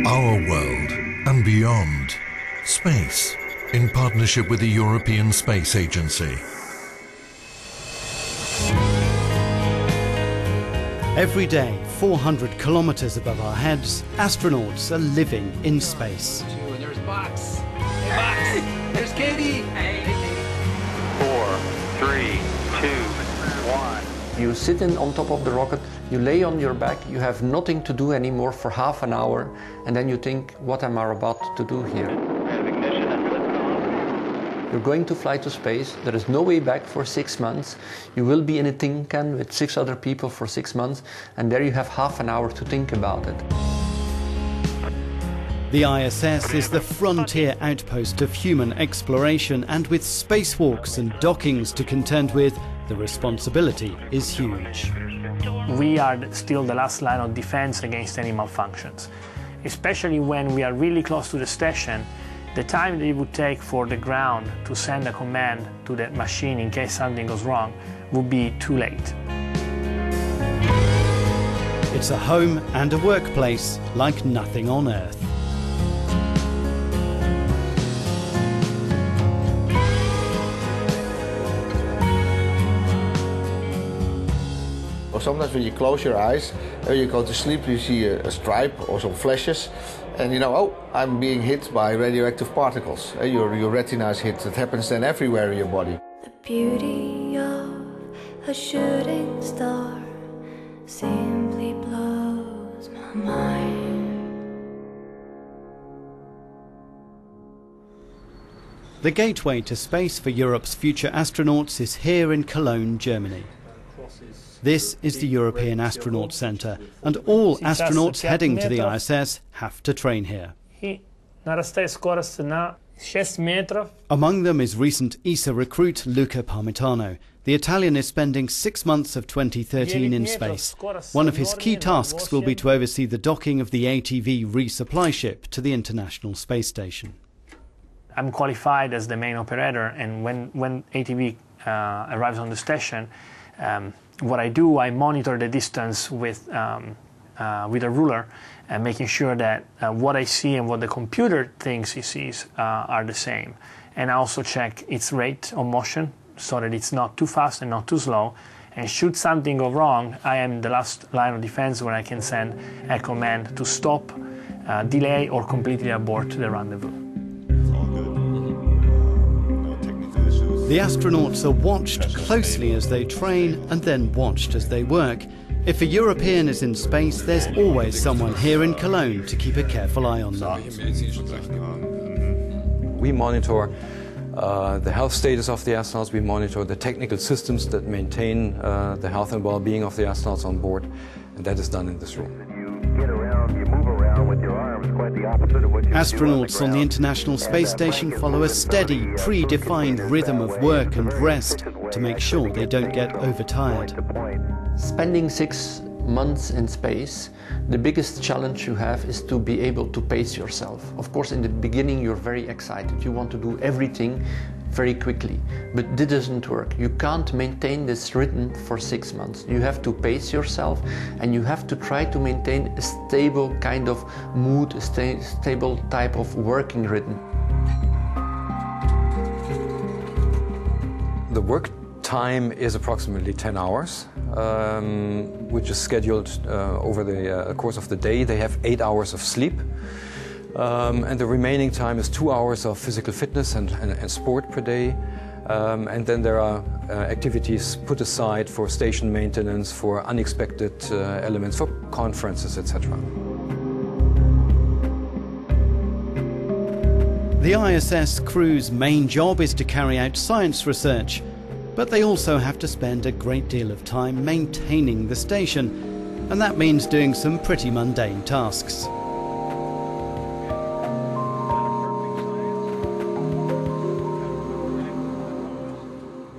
Our world and beyond. Space, in partnership with the European Space Agency. Every day, 400 kilometres above our heads, astronauts are living in space. And there's Box. Hey, Box. There's Katie. Hey, Katie. 4, 3, 2, 1. You sit on top of the rocket, you lay on your back, you have nothing to do anymore for half an hour, and then you think, what am I about to do here? You're going to fly to space, there is no way back for 6 months, you will be in a tin can with 6 other people for 6 months, and there you have half an hour to think about it. The ISS is the frontier outpost of human exploration, and with spacewalks and dockings to contend with, the responsibility is huge. We are still the last line of defense against any malfunctions. Especially when we are really close to the station, the time that it would take for the ground to send a command to the machine in case something goes wrong would be too late. It's a home and a workplace like nothing on Earth. Sometimes when you close your eyes, when you go to sleep, you see a stripe or some flashes, and you know, oh, I'm being hit by radioactive particles. Your retina is hit. It happens then everywhere in your body. The beauty of a shooting star simply blows my mind. The gateway to space for Europe's future astronauts is here in Cologne, Germany. This is the European Astronaut Centre, and all astronauts heading to the ISS have to train here. Among them is recent ESA recruit Luca Parmitano. The Italian is spending 6 months of 2013 in space. One of his key tasks will be to oversee the docking of the ATV resupply ship to the International Space Station. I'm qualified as the main operator, and when ATV arrives on the station, what I do, I monitor the distance with a ruler, and making sure that what I see and what the computer thinks he sees are the same. And I also check its rate of motion so that it's not too fast and not too slow. And should something go wrong, I am the last line of defense where I can send a command to stop, delay, or completely abort the rendezvous. The astronauts are watched closely as they train and then watched as they work. If a European is in space, there's always someone here in Cologne to keep a careful eye on them. We monitor the health status of the astronauts, we monitor the technical systems that maintain the health and well-being of the astronauts on board, and that is done in this room. Astronauts on the International Space Station follow a steady, predefined rhythm of work and rest to make sure they don't get overtired. Spending 6 months in space, the biggest challenge you have is to be able to pace yourself. Of course, in the beginning you're very excited, you want to do everything very quickly, but this doesn't work. You can't maintain this rhythm for 6 months. You have to pace yourself, and you have to try to maintain a stable kind of mood, a stable type of working rhythm. The work time is approximately 10 hours, which is scheduled over the course of the day. They have 8 hours of sleep. And the remaining time is 2 hours of physical fitness and sport per day. And then there are activities put aside for station maintenance, for unexpected elements, for conferences, etc. The ISS crew's main job is to carry out science research, but they also have to spend a great deal of time maintaining the station, and that means doing some pretty mundane tasks.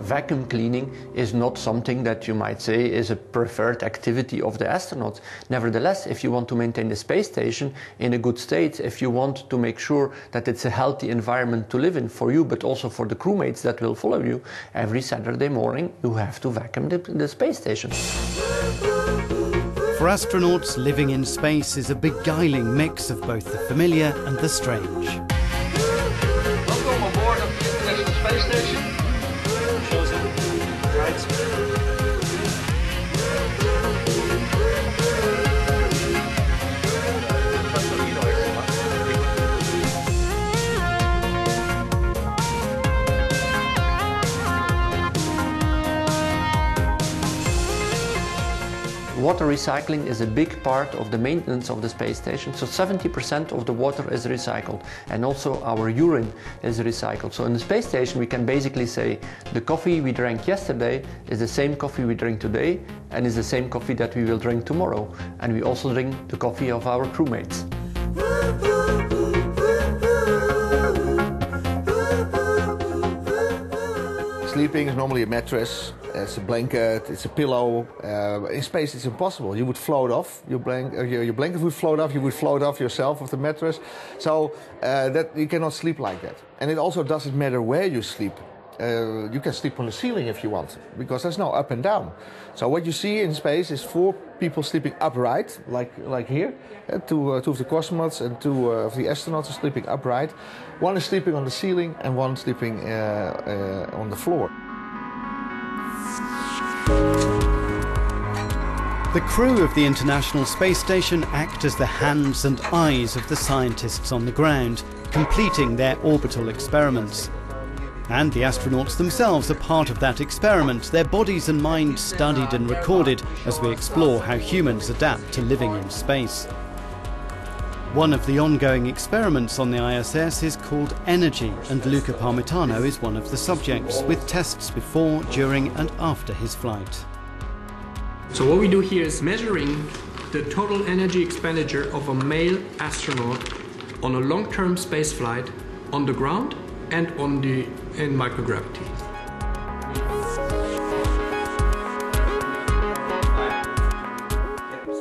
Vacuum cleaning is not something that you might say is a preferred activity of the astronauts. Nevertheless, if you want to maintain the space station in a good state, if you want to make sure that it's a healthy environment to live in for you, but also for the crewmates that will follow you, every Saturday morning you have to vacuum the space station. For astronauts, living in space is a beguiling mix of both the familiar and the strange. Welcome aboard of the International Space Station. Shows them right. Water recycling is a big part of the maintenance of the space station. So 70% of the water is recycled, and also our urine is recycled. So in the space station we can basically say the coffee we drank yesterday is the same coffee we drink today and is the same coffee that we will drink tomorrow. And we also drink the coffee of our crewmates. Sleeping is normally a mattress, it's a blanket, it's a pillow. In space it's impossible. You would float off, your blanket would float off, you would float off yourself of the mattress. So that you cannot sleep like that. And it also doesn't matter where you sleep. You can sleep on the ceiling if you want, because there's no up and down. So what you see in space is 4 people sleeping upright, like here. 2 of the cosmonauts and 2 of the astronauts are sleeping upright. 1 is sleeping on the ceiling and 1 sleeping on the floor. The crew of the International Space Station act as the hands and eyes of the scientists on the ground, completing their orbital experiments. And the astronauts themselves are part of that experiment, their bodies and minds studied and recorded as we explore how humans adapt to living in space. One of the ongoing experiments on the ISS is called Energy, and Luca Parmitano is one of the subjects, with tests before, during and after his flight. So what we do here is measuring the total energy expenditure of a male astronaut on a long-term space flight on the ground and in microgravity.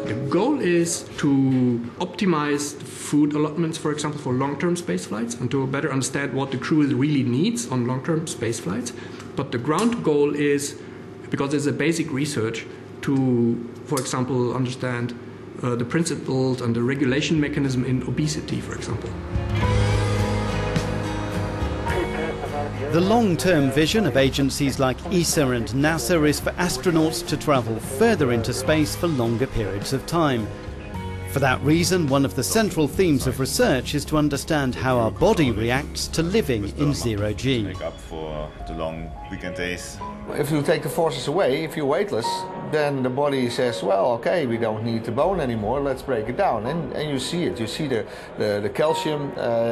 The goal is to optimize food allotments, for example, for long-term space flights, and to better understand what the crew really needs on long-term space flights. But the ground goal is, because it's a basic research, to, for example, understand the principles and the regulation mechanism in obesity, for example. The long-term vision of agencies like ESA and NASA is for astronauts to travel further into space for longer periods of time. For that reason, one of the central themes of research is to understand how our body reacts to living in zero-G. Make up for the long weekend days. If you take the forces away, if you're weightless, then the body says, well, okay, we don't need the bone anymore, let's break it down. And you see it. You see the calcium,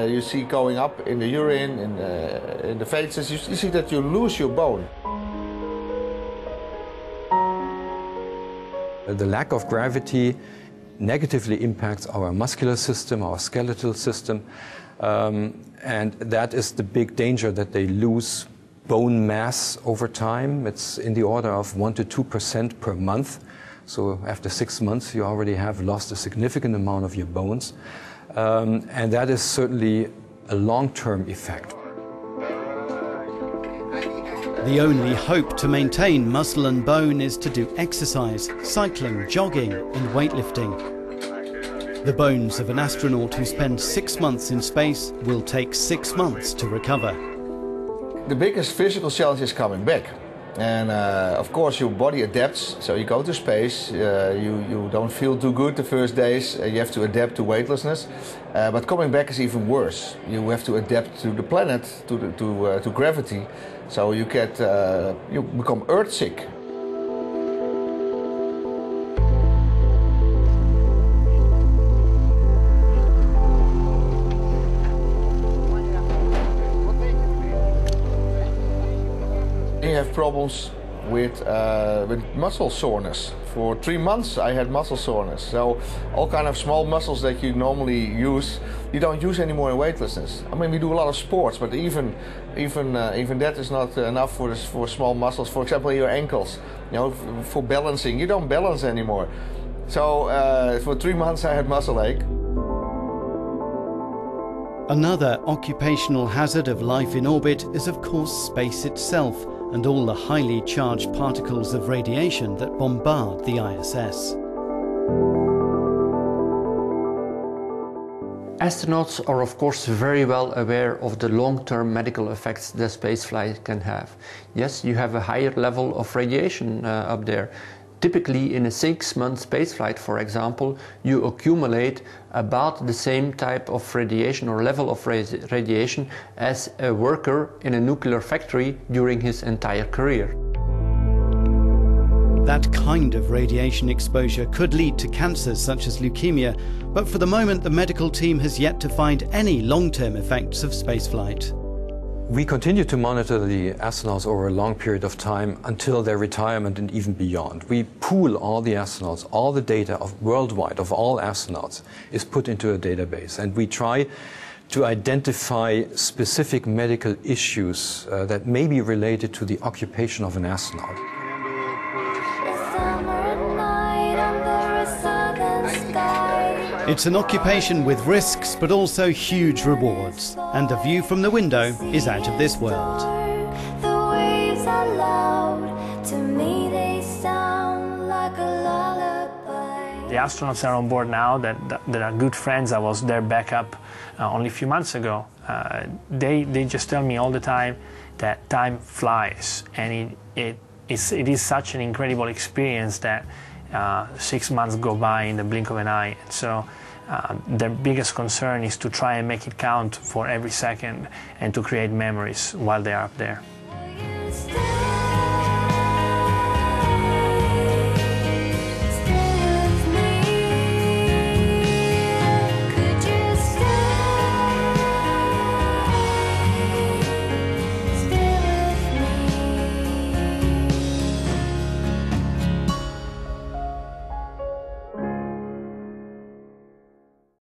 you see going up in the urine, in the feces. You see that you lose your bone. The lack of gravity negatively impacts our muscular system, our skeletal system, and that is the big danger, that they lose bone mass over time. It's in the order of 1 to 2% per month. So after 6 months, you already have lost a significant amount of your bones. And that is certainly a long-term effect. The only hope to maintain muscle and bone is to do exercise, cycling, jogging and weightlifting. The bones of an astronaut who spends 6 months in space will take 6 months to recover. The biggest physical challenge is coming back. And of course your body adapts, so you go to space, you don't feel too good the first days, you have to adapt to weightlessness. But coming back is even worse. You have to adapt to the planet, to gravity, so you become earthsick. You have problems with muscle soreness. For 3 months I had muscle soreness. So all kind of small muscles that you normally use, you don't use anymore in weightlessness. I mean, we do a lot of sports, but even that is not enough for small muscles. For example, your ankles. You know, for balancing, you don't balance anymore. So for 3 months I had muscle ache. Another occupational hazard of life in orbit is, of course, space itself, and all the highly charged particles of radiation that bombard the ISS. Astronauts are of course very well aware of the long-term medical effects that spaceflight can have. Yes, you have a higher level of radiation up there. Typically in a 6-month spaceflight, for example, you accumulate about the same type of radiation or level of radiation as a worker in a nuclear factory during his entire career. That kind of radiation exposure could lead to cancers such as leukemia, but for the moment the medical team has yet to find any long-term effects of spaceflight. We continue to monitor the astronauts over a long period of time until their retirement and even beyond. We pool all the astronauts, all the data worldwide of all astronauts is put into a database, and we try to identify specific medical issues that may be related to the occupation of an astronaut. It's an occupation with risks but also huge rewards, and the view from the window is out of this world. The waves are loud, to me they sound like a lullaby. The astronauts are on board now that are good friends. I was their backup only a few months ago. They just tell me all the time that time flies, and it is such an incredible experience that 6 months go by in the blink of an eye. So their biggest concern is to try and make it count for every second and to create memories while they are up there.